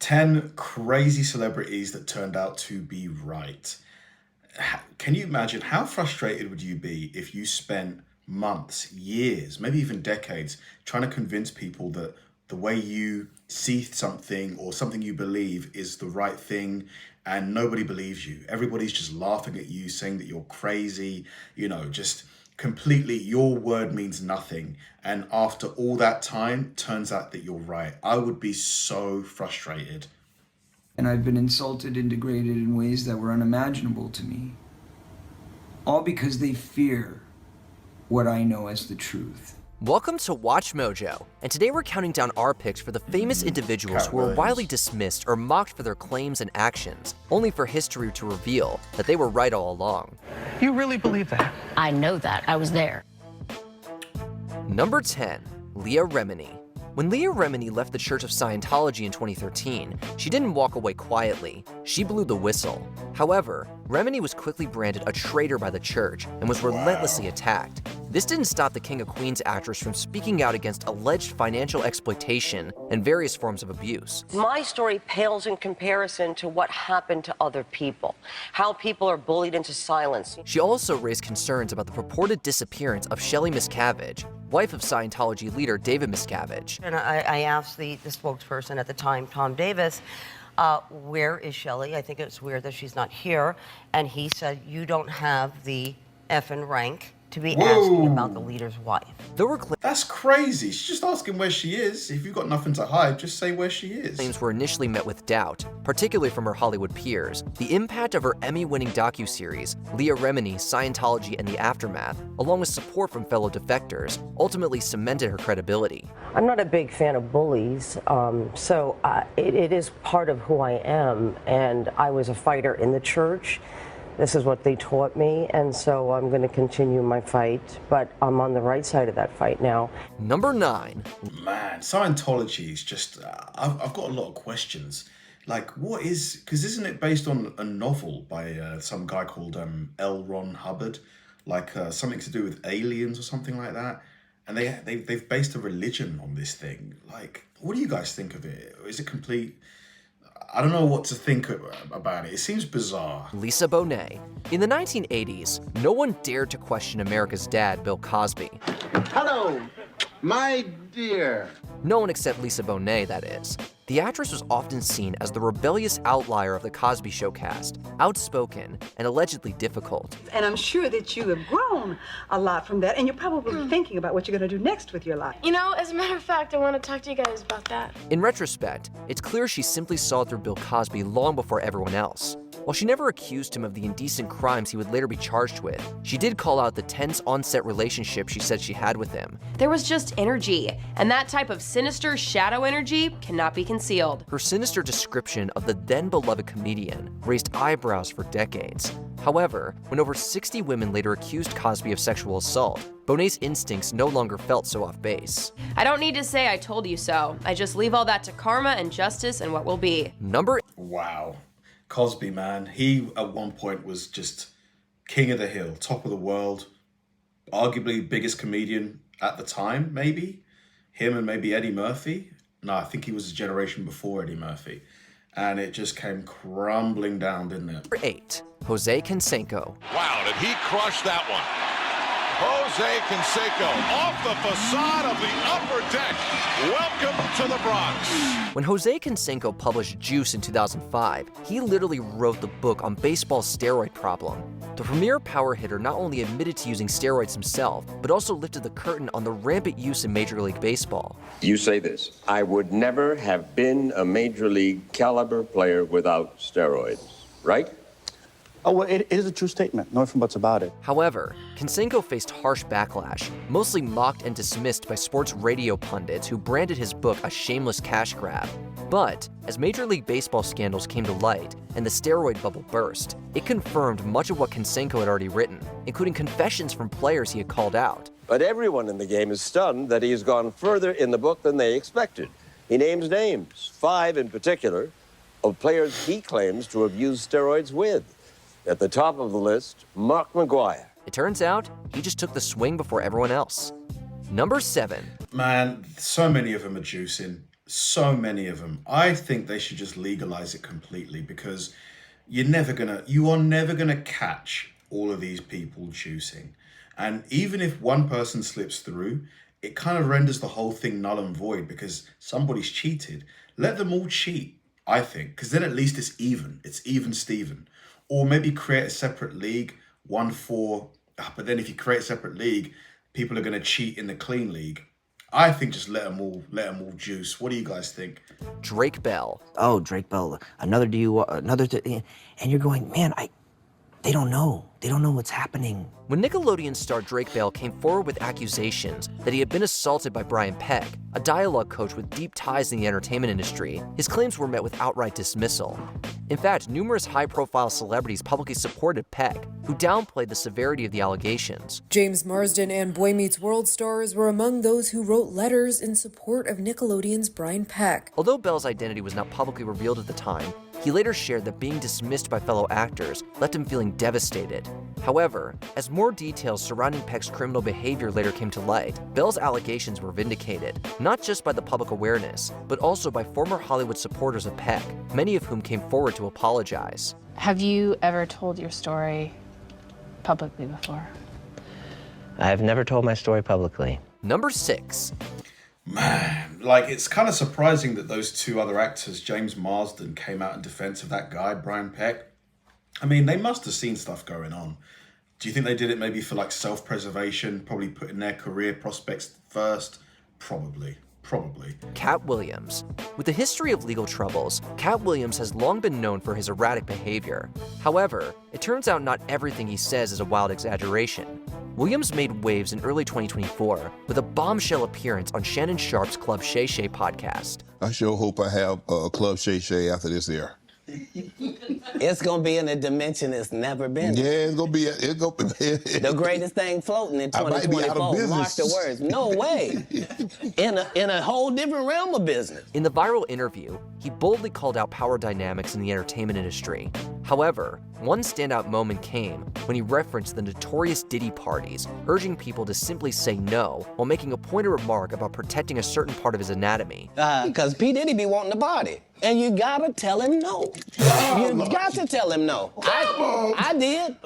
10 crazy celebrities that turned out to be right. Can you imagine how frustrated would you be if you spent months, years, maybe even decades trying to convince people that the way you see something or something you believe is the right thing, and nobody believes you? Everybody's just laughing at you, saying that you're crazy, just completely your word means nothing. And after all that time, turns out that you're right. I would be so frustrated. And I've been insulted and degraded in ways that were unimaginable to me. All because they fear what I know as the truth. Welcome to Watch Mojo, and today we're counting down our picks for the famous individuals who were widely dismissed or mocked for their claims and actions, only for history to reveal that they were right all along. You really believe that? I know that. I was there. Number 10, Leah Remini. When Leah Remini left the Church of Scientology in 2013, she didn't walk away quietly. She blew the whistle. However, Remini was quickly branded a traitor by the church and was relentlessly attacked. This didn't stop the King of Queens actress from speaking out against alleged financial exploitation and various forms of abuse. My story pales in comparison to what happened to other people, how people are bullied into silence. She also raised concerns about the purported disappearance of Shelley Miscavige, wife of Scientology leader David Miscavige. And I asked the spokesperson at the time, Tom Davis, where is Shelley? I think it's weird that she's not here. And he said, you don't have the effing rank to be asking about the leader's wife. That's crazy. She's just asking where she is. If you've got nothing to hide, just say where she is. Claims were initially met with doubt, particularly from her Hollywood peers. The impact of her Emmy-winning docuseries, Leah Remini, Scientology and the Aftermath, along with support from fellow defectors, ultimately cemented her credibility. I'm not a big fan of bullies, so it is part of who I am, and I was a fighter in the church. This is what they taught me, and so I'm going to continue my fight, but I'm on the right side of that fight now. Number 9. Man, Scientology is just, I've got a lot of questions. Like, what is, because isn't it based on a novel by some guy called L. Ron Hubbard? Like something to do with aliens or something like that? And they've based a religion on this thing. Like, what do you guys think of it? Is it complete? I don't know what to think about it. It seems bizarre. Lisa Bonet. In the 1980s, no one dared to question America's dad, Bill Cosby. Hello, my dear. No one except Lisa Bonet, that is. The actress was often seen as the rebellious outlier of the Cosby Show cast, outspoken and allegedly difficult. And I'm sure that you have grown a lot from that, and you're probably thinking about what you're going to do next with your life. You know, as a matter of fact, I want to talk to you guys about that. In retrospect, it's clear she simply saw through Bill Cosby long before everyone else. While she never accused him of the indecent crimes he would later be charged with, she did call out the tense on-set relationship she said she had with him. There was just energy, and that type of sinister shadow energy cannot be concealed. Her sinister description of the then-beloved comedian raised eyebrows for decades. However, when over 60 women later accused Cosby of sexual assault, Bonet's instincts no longer felt so off base. I don't need to say I told you so. I just leave all that to karma and justice and what will be. Wow. Cosby, man. He, at one point, was just king of the hill, top of the world, arguably biggest comedian at the time, maybe. Him and maybe Eddie Murphy. No, I think he was a generation before Eddie Murphy. And it just came crumbling down, didn't it? Number 8, Jose Canseco. Wow, did he crush that one? Jose Canseco off the facade of the upper deck. Welcome to the Bronx. When Jose Canseco published Juice in 2005, he literally wrote the book on baseball's steroid problem. The premier power hitter not only admitted to using steroids himself, but also lifted the curtain on the rampant use in Major League Baseball. You say this, I would never have been a Major League caliber player without steroids, right? Oh, well, it is a true statement. No ifs and buts about it. However, Canseco faced harsh backlash, mostly mocked and dismissed by sports radio pundits who branded his book a shameless cash grab. But as Major League Baseball scandals came to light and the steroid bubble burst, it confirmed much of what Canseco had already written, including confessions from players he had called out. But everyone in the game is stunned that he has gone further in the book than they expected. He names names, 5 in particular, of players he claims to have used steroids with. At the top of the list, Mark McGuire. It turns out he just took the swing before everyone else. Number 7. Man, so many of them are juicing. So many of them. I think they should just legalize it completely, because you are never gonna catch all of these people juicing. And even if one person slips through, it kind of renders the whole thing null and void because somebody's cheated. Let them all cheat, I think, because then at least it's even. It's even Steven. Or maybe create a separate league, but then if you create a separate league, people are going to cheat in the clean league. I think just let them all juice. What do you guys think? Drake Bell. Oh, Drake Bell, another and you're going, man, they don't know. They don't know what's happening. When Nickelodeon star Drake Bell came forward with accusations that he had been assaulted by Brian Peck, a dialogue coach with deep ties in the entertainment industry, his claims were met with outright dismissal. In fact, numerous high-profile celebrities publicly supported Peck, who downplayed the severity of the allegations. James Marsden and Boy Meets World stars were among those who wrote letters in support of Nickelodeon's Brian Peck. Although Bell's identity was not publicly revealed at the time, he later shared that being dismissed by fellow actors left him feeling devastated. However, as more details surrounding Peck's criminal behavior later came to light, Bell's allegations were vindicated, not just by the public awareness, but also by former Hollywood supporters of Peck, many of whom came forward to apologize. Have you ever told your story publicly before? I have never told my story publicly. Number 6. Man, like, it's kind of surprising that those two other actors, James Marsden, came out in defense of that guy, Brian Peck. I mean, they must have seen stuff going on. Do you think they did it maybe for like self-preservation, probably putting their career prospects first? Probably. Cat Williams. With a history of legal troubles, Cat Williams has long been known for his erratic behavior. However, it turns out not everything he says is a wild exaggeration. Williams made waves in early 2024 with a bombshell appearance on Shannon Sharp's Club Shay Shay podcast. I sure hope I have a Club Shay Shay after this year. It's gonna be in a dimension it's never been. Yeah, it's gonna be. The greatest thing floating in 2024. Mark the words. No way. In a whole different realm of business. In the viral interview, he boldly called out power dynamics in the entertainment industry. However, one standout moment came when he referenced the notorious Diddy parties, urging people to simply say no while making a pointed remark about protecting a certain part of his anatomy. Because P. Diddy be wanting to party. And you gotta tell him no. You got to tell him no. I did.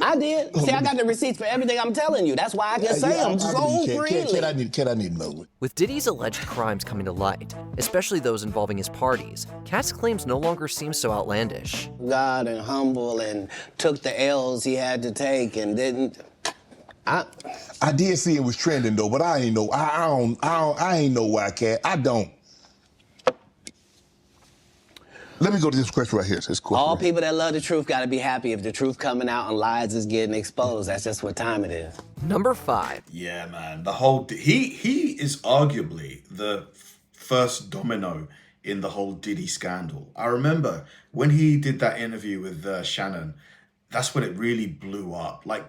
I did. See, I got the receipts for everything I'm telling you. That's why I can say them so freely. Can I need to know? With Diddy's alleged crimes coming to light, especially those involving his parties, Cat's claims no longer seem so outlandish. God and humble and took the L's he had to take and didn't. I did see it was trending though, but I ain't know. I ain't know why, Cat. I don't. Let me go to this question right here. All people that love the truth got to be happy if the truth coming out and lies is getting exposed. That's just what time it is. Number 5. Yeah, man. The whole he is arguably the first domino in the whole Diddy scandal. I remember when he did that interview with Shannon. That's when it really blew up. Like,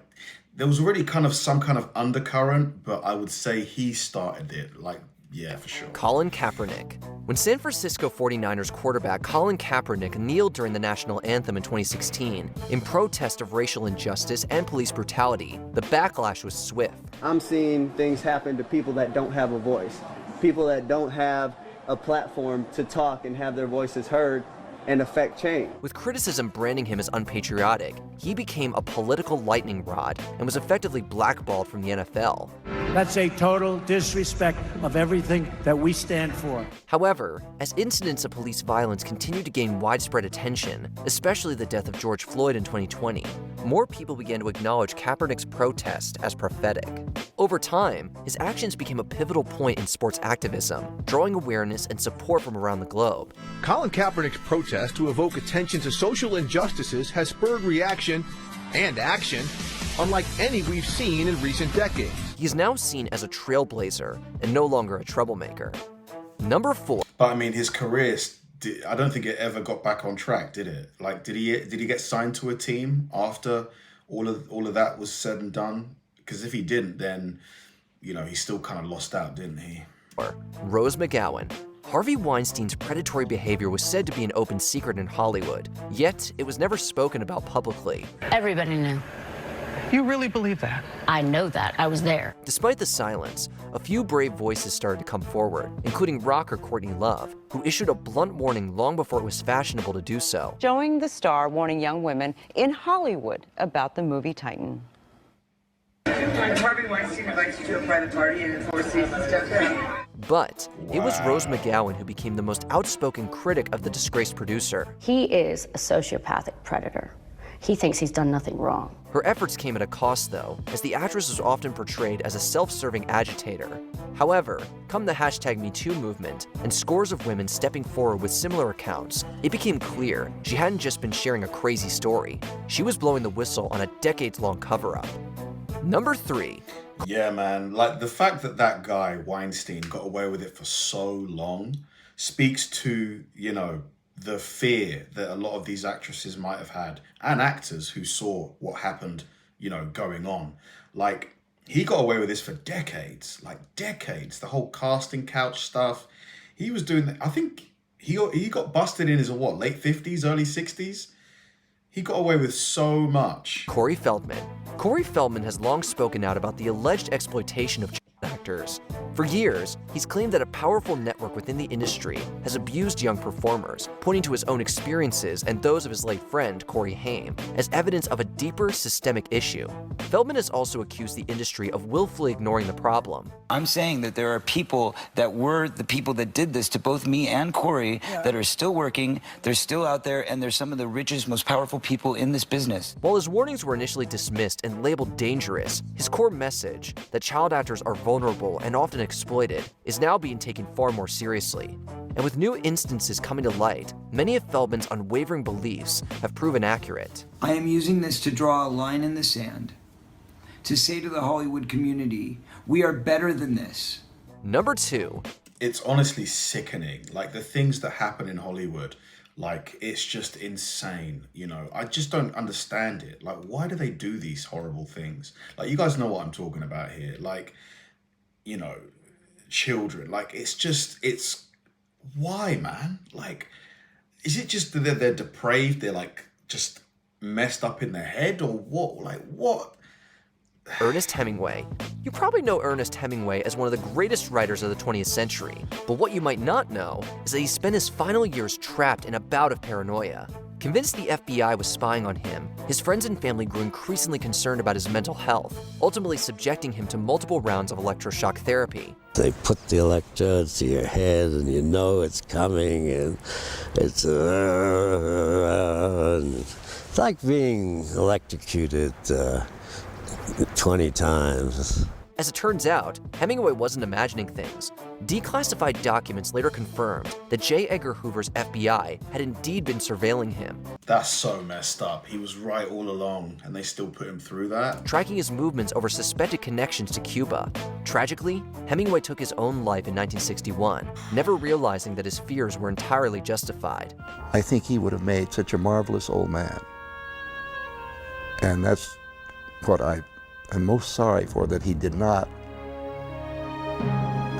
there was already kind of some kind of undercurrent, but I would say he started it. Like, yeah, for sure. Colin Kaepernick. When San Francisco 49ers quarterback Colin Kaepernick kneeled during the national anthem in 2016 in protest of racial injustice and police brutality, the backlash was swift. I'm seeing things happen to people that don't have a voice, people that don't have a platform to talk and have their voices heard and affect change. With criticism branding him as unpatriotic, he became a political lightning rod and was effectively blackballed from the NFL. That's a total disrespect of everything that we stand for. However, as incidents of police violence continued to gain widespread attention, especially the death of George Floyd in 2020, more people began to acknowledge Kaepernick's protest as prophetic. Over time, his actions became a pivotal point in sports activism, drawing awareness and support from around the globe. Colin Kaepernick's protest to evoke attention to social injustices has spurred reaction and action unlike any we've seen in recent decades. He is now seen as a trailblazer and no longer a troublemaker. Number 4. But I mean, his career, I don't think it ever got back on track, did it? Like, did he get signed to a team after all of that was said and done? Because if he didn't, then, you know, he still kind of lost out, didn't he? Rose McGowan. Harvey Weinstein's predatory behavior was said to be an open secret in Hollywood, yet it was never spoken about publicly. Everybody knew. You really believe that? I know that. I was there. Despite the silence, a few brave voices started to come forward, including rocker Courtney Love, who issued a blunt warning long before it was fashionable to do so. Showing the star warning young women in Hollywood about the movie Titan. Harvey Weinstein invites you to a private party and the Four Seasons downtown. But it was Rose McGowan who became the most outspoken critic of the disgraced producer. He is a sociopathic predator. He thinks he's done nothing wrong. Her efforts came at a cost, though, as the actress was often portrayed as a self-serving agitator. However, come the #MeToo movement and scores of women stepping forward with similar accounts, it became clear she hadn't just been sharing a crazy story. She was blowing the whistle on a decades-long cover-up. Number 3. Yeah, man. Like, the fact that that guy, Weinstein, got away with it for so long speaks to, you know, the fear that a lot of these actresses might have had, and actors who saw what happened, you know, going on. Like, he got away with this for decades, like decades. The whole casting couch stuff. He was doing that. I think he got busted in his, what, late 50s, early 60s? He got away with so much. Corey Feldman. Corey Feldman has long spoken out about the alleged exploitation of child actors. For years, he's claimed that a powerful network within the industry has abused young performers, pointing to his own experiences and those of his late friend, Corey Haim, as evidence of a deeper systemic issue. Feldman has also accused the industry of willfully ignoring the problem. I'm saying that there are people that were the people that did this to both me and Corey that are still working, they're still out there, and they're some of the richest, most powerful people in this business. While his warnings were initially dismissed and labeled dangerous, his core message, that child actors are vulnerable and often exploited, is now being taken far more seriously. And with new instances coming to light, many of Feldman's unwavering beliefs have proven accurate. I am using this to draw a line in the sand, to say to the Hollywood community, we are better than this. Number 2. It's honestly sickening. Like, the things that happen in Hollywood, like, it's just insane, you know. I just don't understand it. Like, why do they do these horrible things? Like, you guys know what I'm talking about here. Like, you know, children. Like, it's why, man? Like, is it just that they're depraved? They're, like, just messed up in their head, or what? Like, what? Ernest Hemingway. You probably know Ernest Hemingway as one of the greatest writers of the 20th century, but what you might not know is that he spent his final years trapped in a bout of paranoia. Convinced the FBI was spying on him, his friends and family grew increasingly concerned about his mental health, ultimately subjecting him to multiple rounds of electroshock therapy. They put the electrodes to your head and you know it's coming, and it's like being electrocuted 20 times. As it turns out, Hemingway wasn't imagining things. Declassified documents later confirmed that J. Edgar Hoover's FBI had indeed been surveilling him. That's so messed up. He was right all along, and they still put him through that. Tracking his movements over suspected connections to Cuba. Tragically, Hemingway took his own life in 1961, never realizing that his fears were entirely justified. I think he would have made such a marvelous old man. And that's what I'm most sorry for, that he did not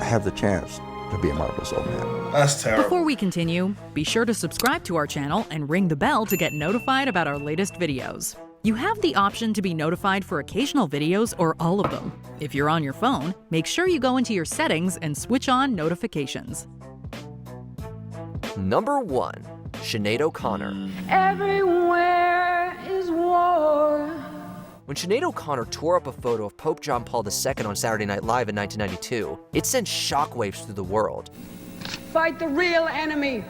have the chance to be a marvelous old man. That's terrible. Before we continue, be sure to subscribe to our channel and ring the bell to get notified about our latest videos. You have the option to be notified for occasional videos or all of them. If you're on your phone, make sure you go into your settings and switch on notifications. Number 1. Sinead O'Connor. Everywhere is war. When Sinead O'Connor tore up a photo of Pope John Paul II on Saturday Night Live in 1992, it sent shockwaves through the world. Fight the real enemy.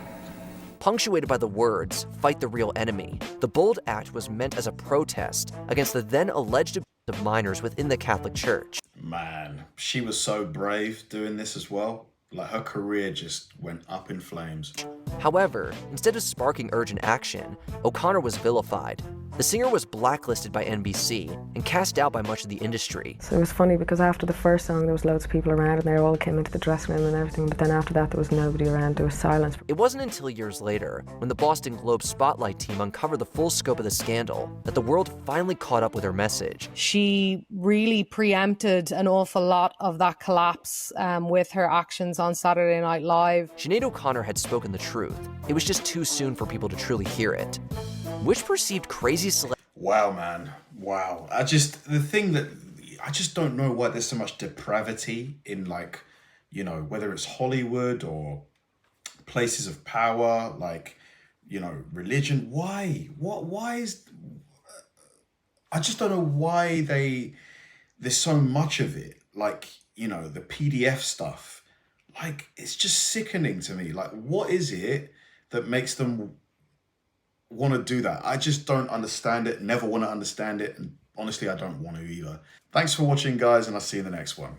Punctuated by the words, "Fight the real enemy," the bold act was meant as a protest against the then alleged abuse of minors within the Catholic Church. Man, she was so brave doing this as well. Like, her career just went up in flames. However, instead of sparking urgent action, O'Connor was vilified. The singer was blacklisted by NBC and cast out by much of the industry. So it was funny because after the first song there was loads of people around and they all came into the dressing room and everything, but then after that there was nobody around, there was silence. It wasn't until years later, when the Boston Globe Spotlight team uncovered the full scope of the scandal, that the world finally caught up with her message. She really preempted an awful lot of that collapse with her actions on Saturday Night Live. Sinead O'Connor had spoken the truth. It was just too soon for people to truly hear it. Which perceived crazy celebrity... Wow, man. Wow. I just don't know why there's so much depravity in, like, you know, whether it's Hollywood or places of power, like, you know, religion. Why? Why is... I just don't know why there's so much of it. Like, you know, the PDF stuff. Like, it's just sickening to me. Like, what is it that makes them want to do that? I just don't understand it. Never want to understand it. And honestly, I don't want to either. Thanks for watching, guys, and I'll see you in the next one.